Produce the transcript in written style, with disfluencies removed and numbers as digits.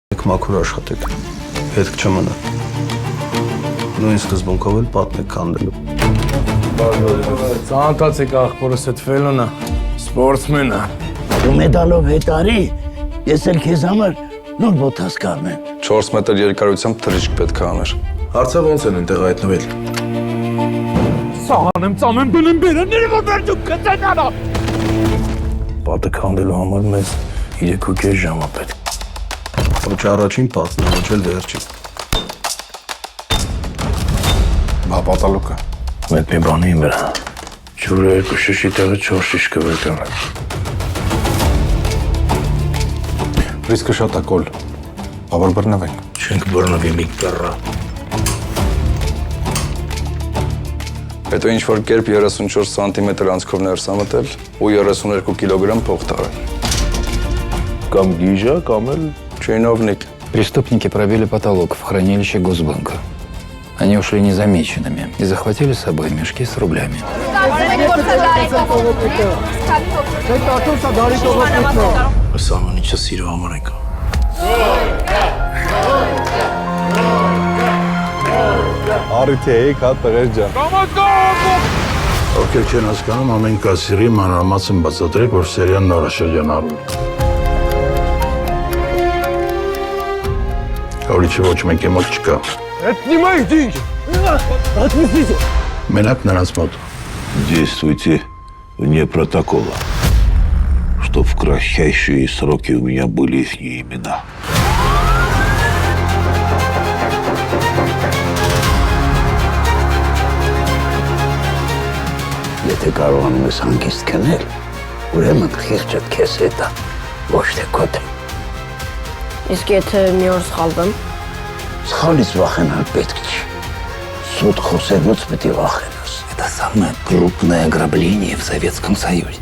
Եք մաքուր աշխատեք, հետք չմնա։ Նույն սկզբունքով էլ պատն եք քանդելու։ Ծանոթացեք աղբորս հետ Ֆելոնը, սպորտսմեն է։ Դու մեդալով հետարի, ես էլ քեզ համար նոր բոթաս կանեմ։ 4 մետր երկարությամբ թռիչք պետք է աներ։ Հարցը ոնց են այնտեղ հայտնվել։ Սաղանեմ ծամեն բնեմ բերանները, որ վերջում կծենանա։ Պատը քանդելու համար մեզ 3.5 ժամ է պետք։ Ոչ առաջին պատն է, ոչ էլ վերջին։ Բա պատալուկը։ Մեկ մի բանի իմ վրա։ Ջուրը 2 շշի տեղը 4 շիշ կվերկանել։ Ռիսկը շատ է կոլ։ Բավար բռնվենք։ Չենք բռնվի մի կռա։ Հետո ինչ-որ կերպ 34 սանտիմետր անցքով ներս ամտել ու 32 կիլոգրամ փող տարել։ Կամ գիժա, կամ էլ Чиновник. Преступники пробили потолок в хранилище Госбанка. Они ушли незамеченными и захватили с собой мешки с рублями. Սամանիչը սիրո համար ենք։ Արիթի էիք, հա տղեր ջան։ Ովքեր չեն հասկանում, ամեն կասիրի մանրամասն բացատրեք, որ սերիան նորաշրջանառում է։ Օրիչը ոչ մեկի մոտ չկա։ Մենակ նրանց մոտ։ Действуйте вне протокола, что в кратчайшие сроки у меня были их имена. Եթե կարողանում ես հանգիստ քնել, ուրեմն խիղճդ քեզ հետ է, ոչ թե քոտ։ Իսկ եթե մի օր սխալվեմ, Սխալից վախենալ պետք չի։ Суд խոսելուց պետք է վախենաս։ Это самое крупное ограбление в Советском Союзе.